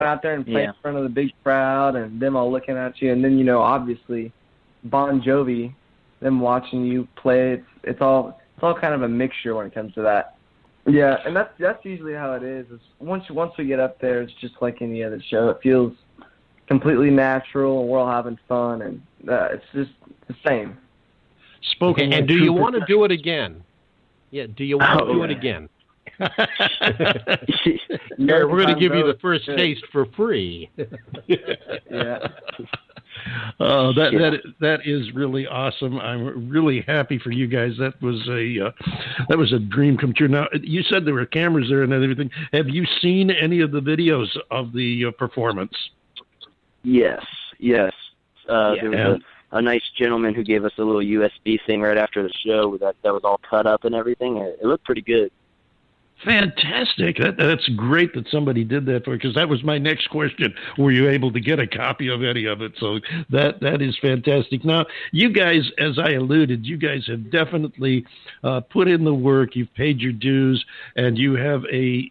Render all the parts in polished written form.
out there and play in front of the big crowd and them all looking at you. And then, you know, obviously Bon Jovi, them watching you play, it's all kind of a mixture when it comes to that. Yeah, and that's usually how it is. Once we get up there, it's just like any other show. It feels completely natural, and we're all having fun, and it's just the same. Spoken. And do you want to do it again? Yeah, do you want to do it again? We're going to give you the first taste for free. Yeah. That is really awesome. I'm really happy for you guys. That was a dream come true. Now, you said there were cameras there and everything. Have you seen any of the videos of the performance? Yes. There was a nice gentleman who gave us a little USB thing right after the show that was all cut up and everything. It looked pretty good. Fantastic. That's great that somebody did that for you, because that was my next question. Were you able to get a copy of any of it? So that is fantastic. Now, you guys, as I alluded, you guys have definitely put in the work. You've paid your dues, and you have a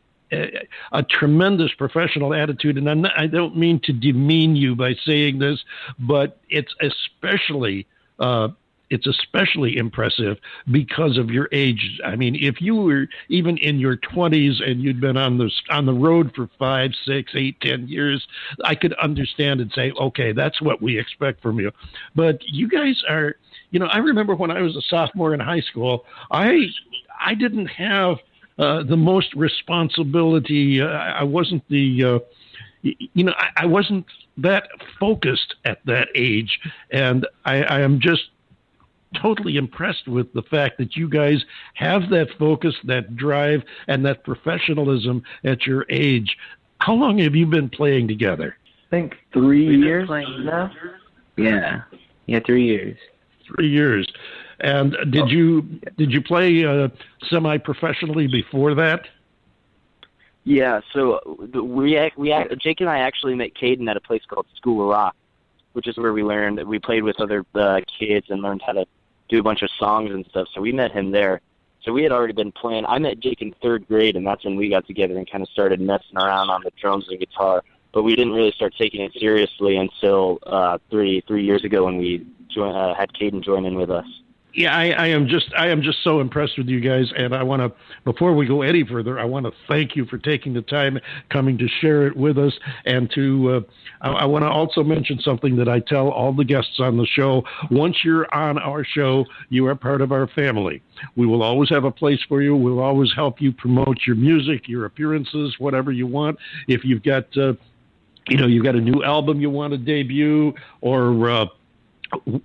tremendous professional attitude. And I don't mean to demean you by saying this, but it's especially impressive because of your age. I mean, if you were even in your 20s and you'd been on the road for 5, 6, 8, 10 years, I could understand and say, okay, that's what we expect from you. But you guys are, you know, I remember when I was a sophomore in high school, I didn't have the most responsibility. I wasn't I wasn't that focused at that age, and I am just totally impressed with the fact that you guys have that focus, that drive, and that professionalism at your age. How long have you been playing together? I think 3 years now. Yeah, 3 years. 3 years. And did you play semi-professionally before that? Yeah, so Jake and I actually met Caden at a place called School of Rock, which is where we played with other kids and learned how to do a bunch of songs and stuff. So we met him there. So we had already been playing. I met Jake in 3rd grade, and that's when we got together and kind of started messing around on the drums and guitar. But we didn't really start taking it seriously until 3 years ago when we had Caden join in with us. Yeah, I am just so impressed with you guys, and I want to, before we go any further, I want to thank you for taking the time, coming to share it with us, and to I want to also mention something that I tell all the guests on the show. Once you're on our show, you are part of our family. We will always have a place for you. We'll always help you promote your music, your appearances, whatever you want. If you've got you've got a new album you want to debut, or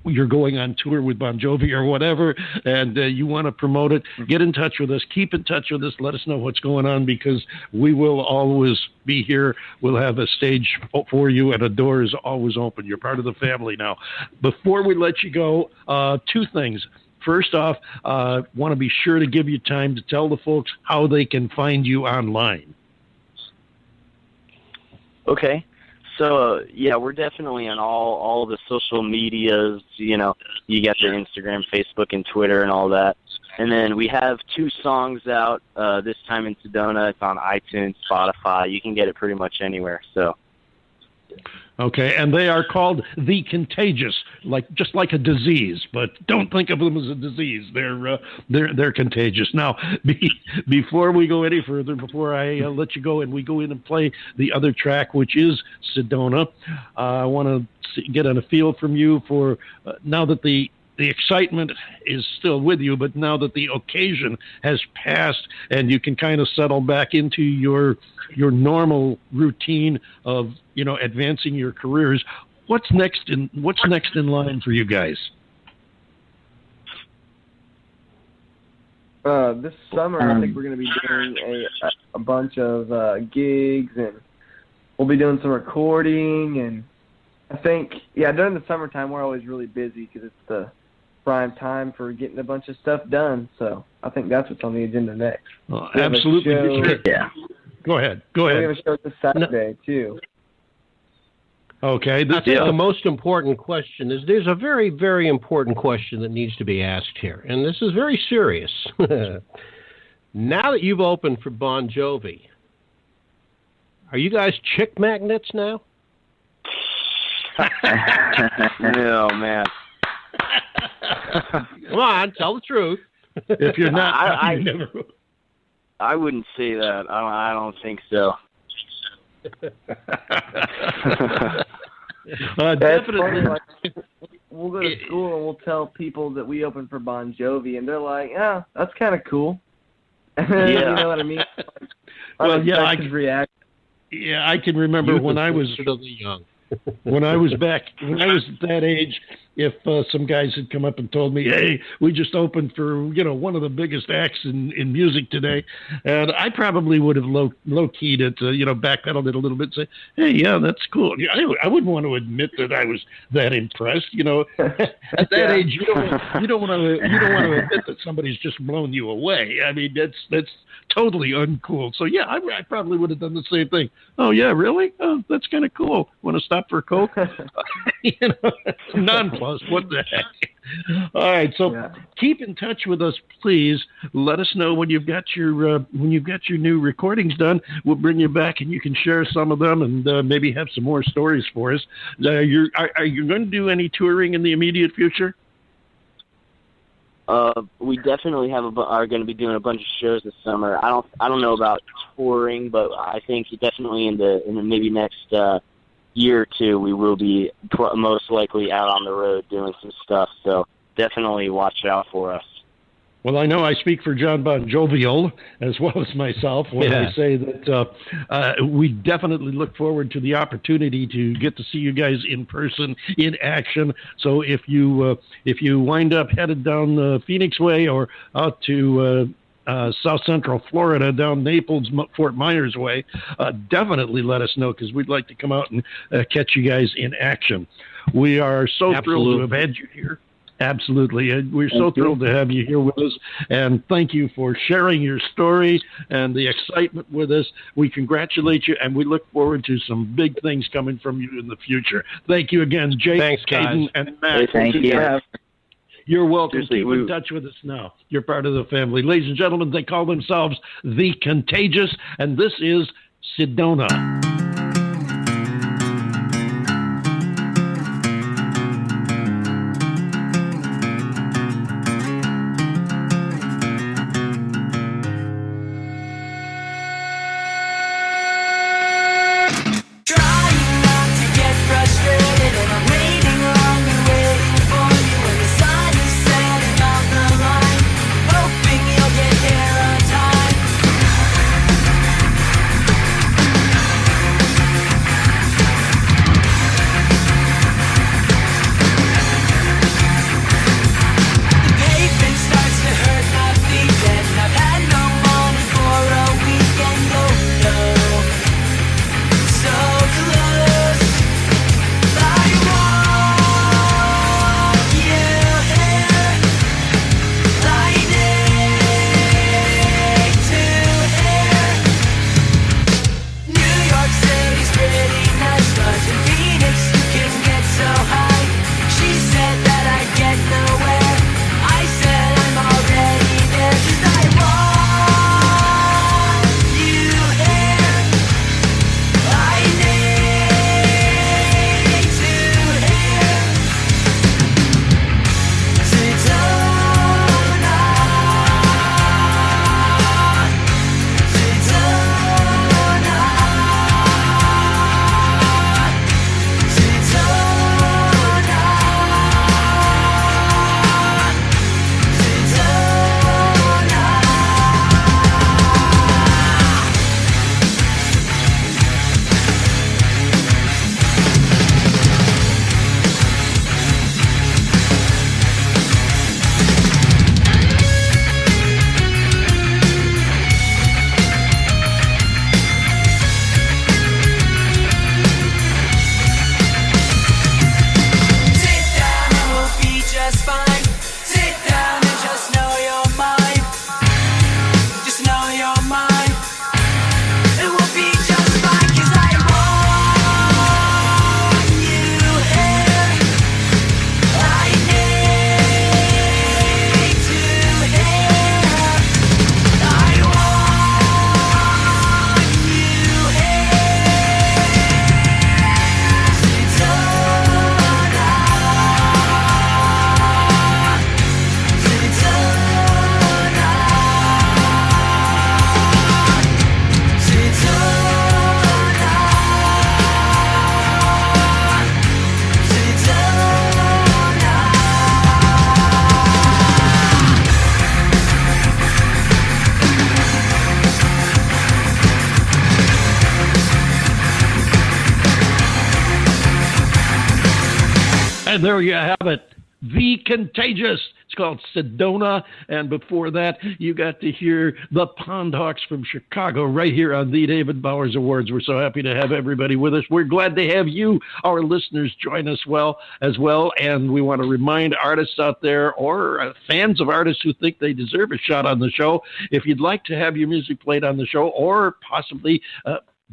you're going on tour with Bon Jovi or whatever, and you want to promote it, get in touch with us. Keep in touch with us. Let us know what's going on, because we will always be here. We'll have a stage for you, and a door is always open. You're part of the family now. Before we let you go, 2 things. First off, want to be sure to give you time to tell the folks how they can find you online. Okay. So, we're definitely on all the social medias. You know, you got the Instagram, Facebook, and Twitter and all that. And then we have 2 songs out this time in Sedona. It's on iTunes, Spotify. You can get it pretty much anywhere. So. Okay, and they are called The Contagious, just like a disease, but don't think of them as a disease. They're contagious. Now, before we go any further, before I let you go and we go in and play the other track, which is Sedona, I want to get a feel from you for now that the excitement is still with you, but now that the occasion has passed and you can kind of settle back into your normal routine of, advancing your careers, what's next in line for you guys? This summer, I think we're going to be doing a bunch of gigs, and we'll be doing some recording, and I think, during the summertime, we're always really busy because it's the prime time for getting a bunch of stuff done. So I think that's what's on the agenda next. Well, absolutely. Yeah. Go ahead. We have a show this Saturday, too. Okay. I think the most important question is, there's a very, very important question that needs to be asked here, and this is very serious. Now that you've opened for Bon Jovi, Are you guys chick magnets now? No, man. Come on, tell the truth. If you're not, you never. I wouldn't say that. I don't think so. Definitely. Like, we'll go to school and we'll tell people that we opened for Bon Jovi, and they're like, "Yeah, that's kind of cool." Yeah. You know what I mean? Well, yeah, I can remember when I was young. when I was at that age, if some guys had come up and told me, "Hey, we just opened for one of the biggest acts in music today," and I probably would have low keyed it, backpedaled it a little bit, and say, "Hey, yeah, that's cool." I wouldn't want to admit that I was that impressed. At that age, you don't want to admit that somebody's just blown you away. I mean, that's totally uncool. So yeah, I probably would have done the same thing. Oh yeah, really? Oh, that's kind of cool. Want to stop for a Coke? Nonplussed. What the heck? All right, so keep in touch with us, please. Let us know when you've got your new recordings done. We'll bring you back, and you can share some of them, and maybe have some more stories for us. Are you going to do any touring in the immediate future? We definitely are going to be doing a bunch of shows this summer. I don't know about touring, but I think definitely in the maybe next year or two we will be most likely out on the road doing some stuff. So definitely watch out for us. Well, I know I speak for John Bon Jovial as well as myself when I say that we definitely look forward to the opportunity to get to see you guys in person, in action. So if you wind up headed down the Phoenix way or out to South Central Florida, down Naples, Fort Myers way, definitely let us know, because we'd like to come out and catch you guys in action. We are so thrilled to have had you here. Absolutely. And we're so thrilled to have you here with us. And thank you for sharing your story and the excitement with us. We congratulate you, and we look forward to some big things coming from you in the future. Thank you again, Jake, thanks, Caden, and Matt. Hey, thank you. You're welcome. Seriously, Keep in touch with us now. You're part of the family. Ladies and gentlemen, they call themselves The Contagious, and this is Sedona. And there you have it. The Contagious. It's called Sedona. And before that, you got to hear the PondHawks from Chicago right here on the David Bowers Awards. We're so happy to have everybody with us. We're glad to have you, our listeners, join us as well. And we want to remind artists out there or fans of artists who think they deserve a shot on the show, if you'd like to have your music played on the show or possibly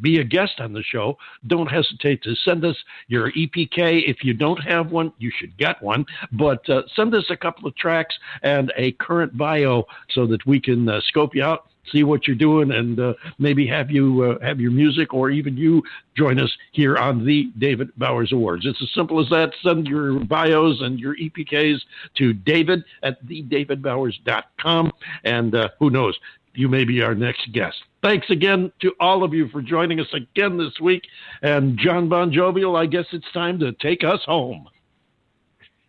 be a guest on the show, don't hesitate to send us your EPK. If you don't have one, you should get one. But send us a couple of tracks and a current bio so that we can scope you out, see what you're doing, and maybe have you have your music or even you join us here on the David Bowers Awards. It's as simple as that. Send your bios and your EPKs to David at TheDavidBowers.com, and who knows, you may be our next guest. Thanks again to all of you for joining us again this week. And John Bon Jovi, I guess it's time to take us home.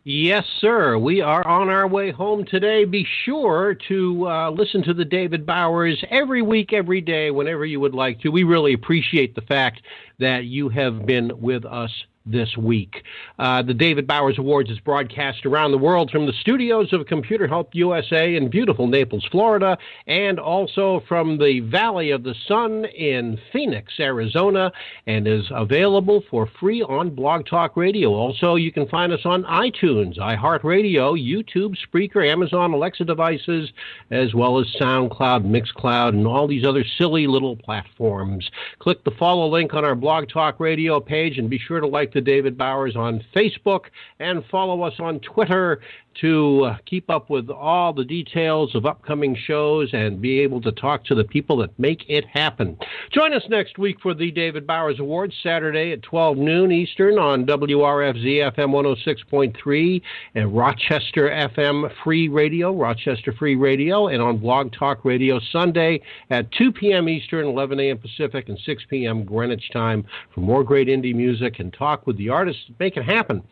Yes, sir. We are on our way home today. Be sure to listen to the David Bowers every week, every day, whenever you would like to. We really appreciate the fact that you have been with us this week. The David Bowers Awards is broadcast around the world from the studios of Computer Help USA in beautiful Naples, Florida, and also from the Valley of the Sun in Phoenix, Arizona, and is available for free on Blog Talk Radio. Also, you can find us on iTunes, iHeartRadio, YouTube, Spreaker, Amazon Alexa devices, as well as SoundCloud, Mixcloud, and all these other silly little platforms. Click the follow link on our Blog Talk Radio page, and be sure to like the David Bowers on Facebook and follow us on Twitter to keep up with all the details of upcoming shows and be able to talk to the people that make it happen. Join us next week for the David Bowers Awards, Saturday at 12 noon Eastern on WRFZ FM 106.3 and Rochester FM Free Radio, Rochester Free Radio, and on Blog Talk Radio Sunday at 2 p.m. Eastern, 11 a.m. Pacific, and 6 p.m. Greenwich time for more great indie music and talk with the artists that make it happen.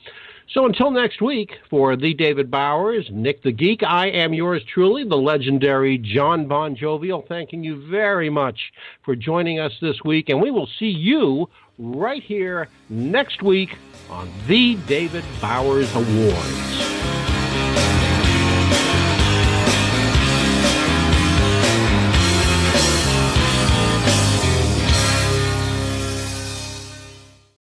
So until next week, for the David Bowers, Nick the Geek, I am yours truly, the legendary John Bon Jovial, thanking you very much for joining us this week, and we will see you right here next week on the David Bowers Awards.